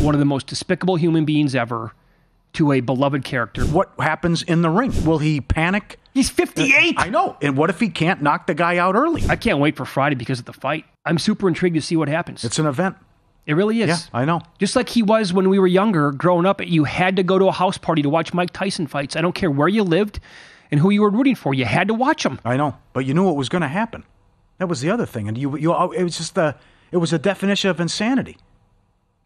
one of the most despicable human beings ever to a beloved character. What happens in the ring? Will he panic? He's 58. I know. And what if he can't knock the guy out early? I can't wait for Friday because of the fight. I'm super intrigued to see what happens. It's an event. It really is. Yeah, I know. Just like he was when we were younger, growing up, you had to go to a house party to watch Mike Tyson fights. I don't care where you lived and who you were rooting for. You had to watch them. I know. But you knew what was going to happen. That was the other thing. And it was just it was a definition of insanity.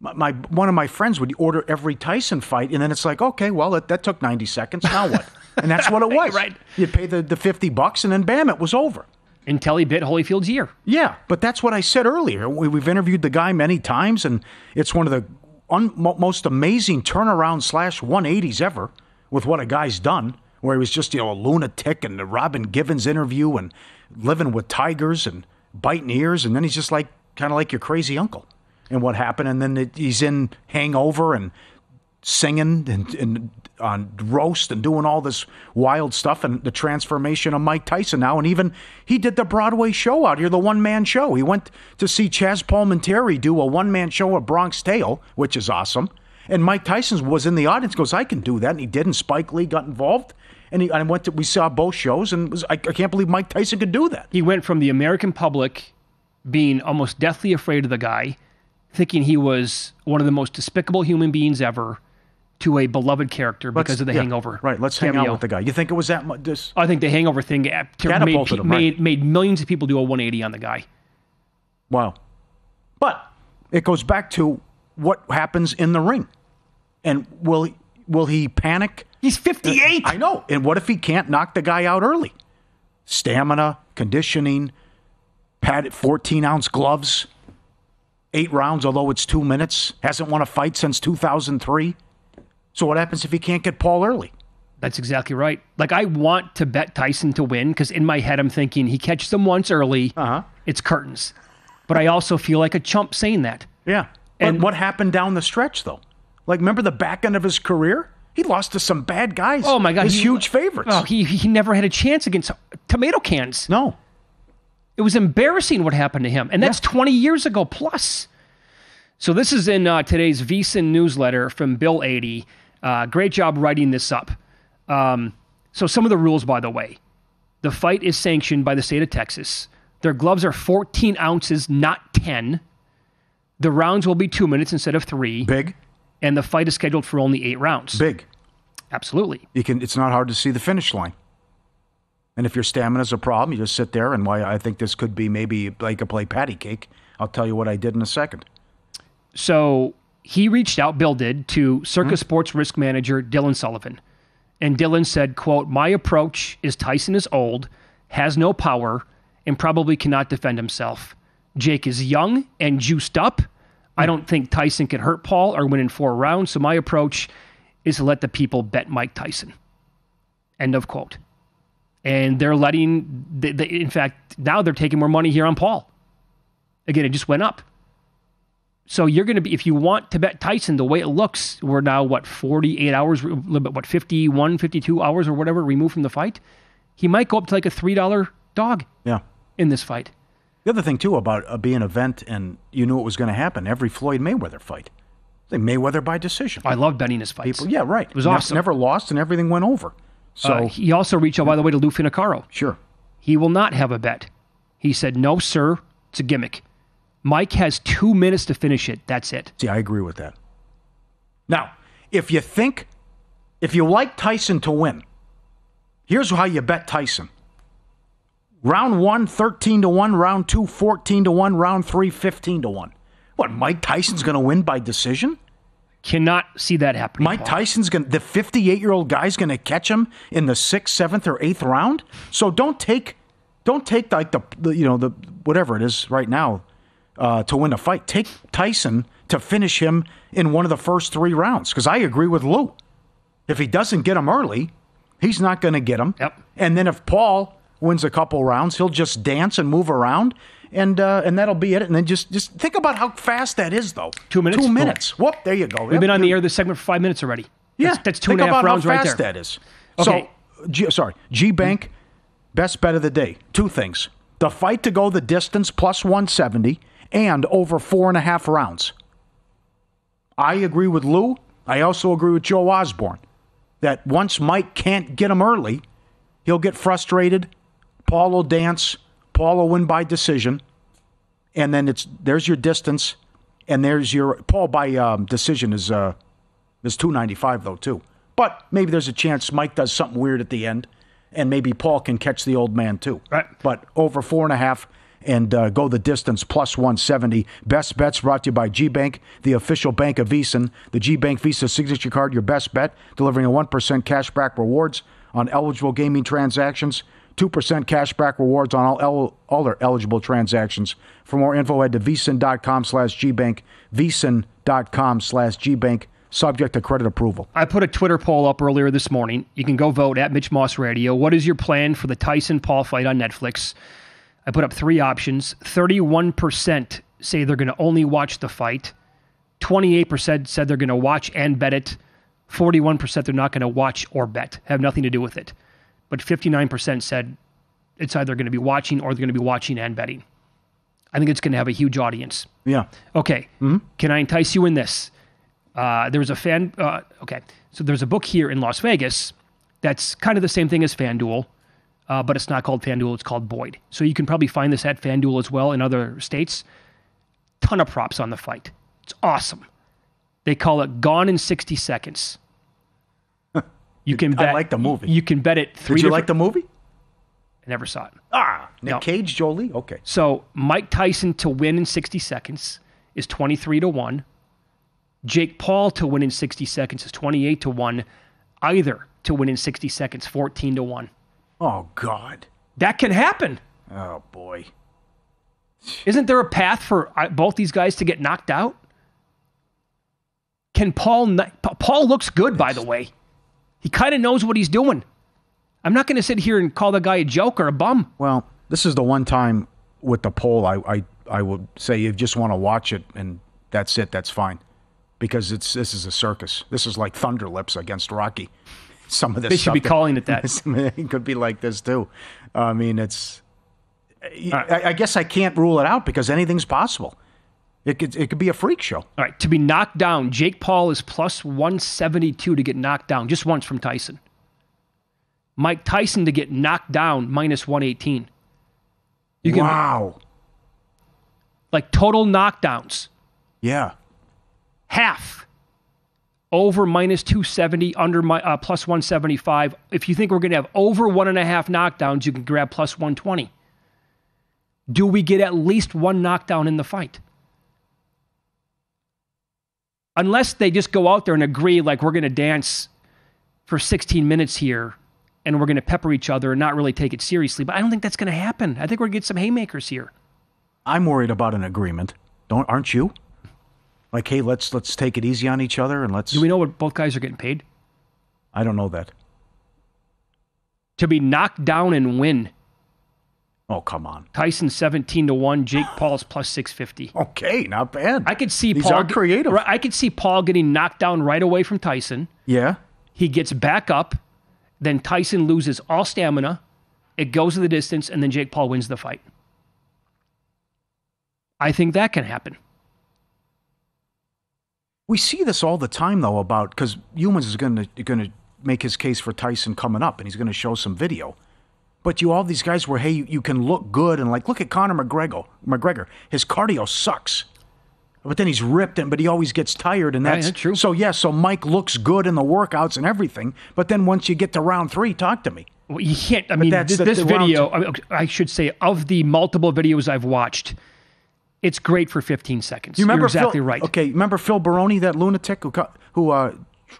One of my friends would order every Tyson fight, and then it's like, okay, well, that took 90 seconds. Now what? And that's what it was. Right. You'd pay the $50, and then bam, it was over. Until he bit Holyfield's ear. Yeah, but that's what I said earlier. We've interviewed the guy many times, and it's one of the most amazing turnaround / 180s ever with what a guy's done, where he was just a lunatic, and the Robin Givens interview, and living with tigers and biting ears, and then he's just kind of like your crazy uncle. And what happened, and then he's in Hangover and singing and on Roast and doing all this wild stuff, and the transformation of Mike Tyson now. And even he did the Broadway show out here, the one-man show. He went to see Chaz Palminteri do a one-man show at Bronx Tale, which is awesome. And Mike Tyson was in the audience, goes, I can do that. And he did, and Spike Lee got involved. And we saw both shows, and I can't believe Mike Tyson could do that. He went from the American public being almost deathly afraid of the guy, thinking he was one of the most despicable human beings ever, to a beloved character because of the Hangover. Right, let's hang out with the guy. You think it was that much? I think the Hangover thing made millions of people do a 180 on the guy. Wow. But it goes back to what happens in the ring. And will he panic? He's 58. I know. And what if he can't knock the guy out early? Stamina, conditioning, padded 14-ounce gloves, 8 rounds, although it's 2 minutes. Hasn't won a fight since 2003. So what happens if he can't get Paul early? That's exactly right. I want to bet Tyson to win because in my head I'm thinking he catches him once early, it's curtains. But I also feel like a chump saying that. Yeah. And what happened down the stretch, though? Remember the back end of his career? He lost to some bad guys. Oh, my God. His huge favorites. Oh, he never had a chance against tomato cans. No. It was embarrassing what happened to him. And that's 20 years ago plus. So this is in today's VSiN newsletter from Bill 80. Great job writing this up. So some of the rules, by the way. The fight is sanctioned by the state of Texas. Their gloves are 14 ounces, not 10. The rounds will be 2 minutes instead of 3. Big. And the fight is scheduled for only 8 rounds. Big. Absolutely. It's not hard to see the finish line. And if your stamina is a problem, you just sit there. And why I think this could be maybe like a play patty cake. I'll tell you what I did in a second. So he reached out, Bill did, to Circa Sports risk manager Dylan Sullivan. And Dylan said, quote, my approach is Tyson is old, has no power, and probably cannot defend himself. Jake is young and juiced up. I don't think Tyson can hurt Paul or win in 4 rounds, so my approach is to let the people bet Mike Tyson. End of quote. And they're in fact, now they're taking more money here on Paul. Again, it just went up. So you're going to be, if you want to bet Tyson, the way it looks, we're now, 48 hours, 51, 52 hours or whatever removed from the fight. He might go up to a $3 dog in this fight. The other thing, too, about being an event and you knew it was going to happen, every Floyd Mayweather fight. Mayweather by decision. I love betting his fights. Yeah, right. It was awesome. Never lost and everything went over. So he also reached out, by the way, to Lou Finocchiaro. Sure. He will not have a bet. He said, no, sir, it's a gimmick. Mike has 2 minutes to finish it. That's it. See, I agree with that. Now, if you like Tyson to win, here's how you bet Tyson. Round 1, 13-1. Round 2, 14-1. Round 3, 15-1. What, Mike Tyson's going to win by decision? Cannot see that happening. Mike Tyson's the 58-year-old guy's going to catch him in the 6th, 7th, or 8th round. So don't take like the whatever it is right now to win a fight. Take Tyson to finish him in one of the first 3 rounds. Because I agree with Lou. If he doesn't get him early, he's not going to get him. Yep. And then if Paul wins a couple rounds, he'll just dance and move around. And that'll be it. And then just think about how fast that is, though. 2 minutes? 2 minutes. Whoop, there you go. We've been on the air this segment for 5 minutes already. Yeah. That's 2.5 rounds right there. Think about how fast that is. Okay. So, G-Bank, best bet of the day. 2 things. The fight to go the distance plus 170 and over 4.5 rounds. I agree with Lou. I also agree with Joe Osborne that once Mike can't get him early, he'll get frustrated. Paul will dance. Paul will win by decision. And then there's your distance. And there's your Paul by decision is 295 though too. But maybe there's a chance Mike does something weird at the end, and maybe Paul can catch the old man too. Right. But over 4.5 and go the distance plus 170. Best bets brought to you by GBank, the official bank of VEASAN. The GBank Visa signature card, your best bet, delivering a 1% cashback rewards on eligible gaming transactions. 2% cashback rewards on all other eligible transactions. For more info, head to VEASAN.com/GBank. VEASAN.com/GBank. Subject to credit approval. I put a Twitter poll up earlier this morning. You can go vote at Mitch Moss Radio. What is your plan for the Tyson-Paul fight on Netflix? I put up 3 options. 31% say they're going to only watch the fight. 28% said they're going to watch and bet it. 41% they're not going to watch or bet. Have nothing to do with it. But 59% said it's either going to be watching or they're going to be watching and betting. I think it's going to have a huge audience. Yeah. Okay. Mm-hmm. Can I entice you in this? There's a book here in Las Vegas that's kind of the same thing as FanDuel, but it's not called FanDuel. It's called Boyd. So you can probably find this at FanDuel as well in other states. Ton of props on the fight. It's awesome. They call it Gone in 60 Seconds. You can bet. I like the movie. You can bet it 3 Did you like the movie? I never saw it. Nick Cage, Jolie? Okay. So Mike Tyson to win in 60 seconds is 23-1. Jake Paul to win in 60 seconds is 28-1. Either to win in 60 seconds, 14-1. Oh, God. That can happen. Oh, boy. Isn't there a path for both these guys to get knocked out? Can Paul looks good, by the way. He kind of knows what he's doing. I'm not going to sit here and call the guy a joke or a bum. Well, this is the one time with the poll I would say you just want to watch it and that's it. That's fine. Because this is a circus. This is like Thunder Lips against Rocky. Some of this they should be calling it that. It could be like this too. I mean, it's. I guess I can't rule it out because anything's possible. It could be a freak show. All right, to be knocked down, Jake Paul is plus 172 to get knocked down just once from Tyson. Mike Tyson to get knocked down minus 118. Wow. Like total knockdowns. Yeah. Half. Over minus 270, under plus 175. If you think we're going to have over 1.5 knockdowns, you can grab plus 120. Do we get at least one knockdown in the fight? Unless they just go out there and agree, like we're going to dance for 16 minutes here and we're going to pepper each other and not really take it seriously. But I don't think that's going to happen. I think we're going to get some haymakers here. I'm worried about an agreement. Aren't you? Like, hey, let's take it easy on each other and let's... Do we know what both guys are getting paid? I don't know that. To be knocked down and win. Oh, come on. Tyson 17-1, Jake Paul's plus 650. Okay, not bad. I could see These Paul are creative. I could see Paul getting knocked down right away from Tyson. Yeah. He gets back up, then Tyson loses all stamina. It goes to the distance, and then Jake Paul wins the fight. I think that can happen. We see this all the time, though, because Humans is going to make his case for Tyson coming up, and he's going to show some video. But all these guys where, hey, you can look good, and like, look at Conor McGregor. His cardio sucks. But then he's ripped, but he always gets tired, and that's true. So Mike looks good in the workouts and everything, but then once you get to round 3, talk to me. Well, you can't, this video, I should say, of the multiple videos I've watched, it's great for 15 seconds. You remember You're exactly right. Okay, remember Phil Baroni, that lunatic who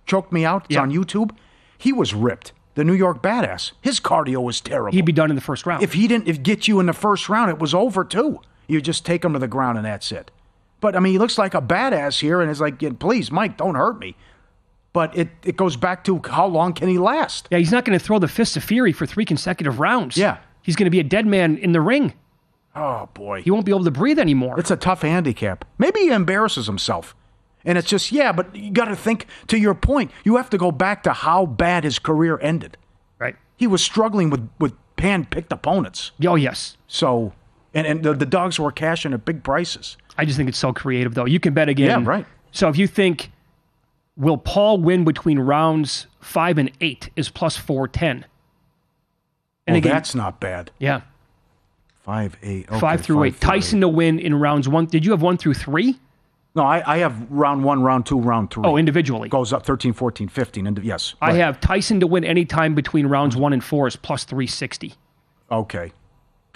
choked me out? It's on YouTube. He was ripped. The New York Badass. His cardio was terrible. He'd be done in the first round. If he didn't get you in the first round, it was over too. You just take him to the ground and that's it. But he looks like a badass here, and it's like, please, Mike, don't hurt me. But it goes back to how long can he last? Yeah, he's not going to throw the fists of fury for 3 consecutive rounds. Yeah. He's going to be a dead man in the ring. Oh, boy. He won't be able to breathe anymore. It's a tough handicap. Maybe he embarrasses himself. And it's just, but you got to think, to your point, you have to go back to how bad his career ended. Right. He was struggling with hand-picked opponents. Oh, yes. So, and the dogs were cashing at big prices. I just think it's so creative, though. You can bet again. Yeah, right. So if you think Will Paul win between rounds 5 and 8 is plus 410. And again, that's not bad. Yeah. 5, 8. Okay, 5 through 8. Tyson to win in rounds 1. Did you have 1 through 3? No, I have round 1, round 2, round 3. Oh, individually. Goes up 13, 14, 15. And yes. I have Tyson to win anytime between rounds 1 and 4 is plus 360. Okay.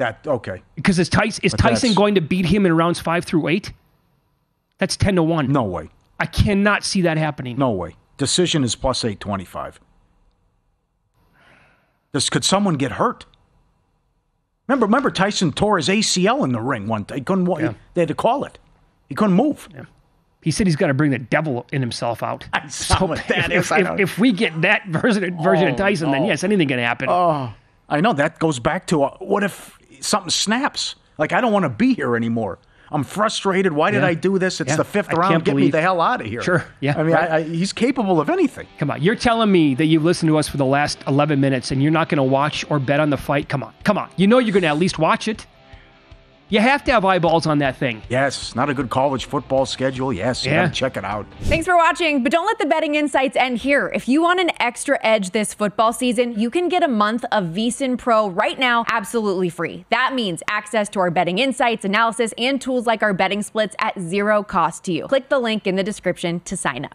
Okay. Because is Tyson going to beat him in rounds 5 through 8? That's 10 to 1. No way. I cannot see that happening. No way. Decision is plus 825. Could someone get hurt? Remember Tyson tore his ACL in the ring one time. He couldn't. Yeah. They had to call it. He couldn't move. Yeah. He said he's got to bring the devil in himself out. If we get that version of Tyson, then yes, anything can happen. Oh, I know. That goes back to what if something snaps? Like, I don't want to be here anymore. I'm frustrated. Why did I do this? It's the 5th round. Get me the hell out of here. Sure. Yeah. I mean, he's capable of anything. Come on. You're telling me that you've listened to us for the last 11 minutes and you're not going to watch or bet on the fight? Come on. You know you're going to at least watch it. You have to have eyeballs on that thing. Yes. Not a good college football schedule. Yes. You got to check it out. Thanks for watching, but don't let the betting insights end here. If you want an extra edge this football season, you can get a month of VSiN Pro right now absolutely free. That means access to our betting insights, analysis, and tools like our betting splits at zero cost to you. Click the link in the description to sign up.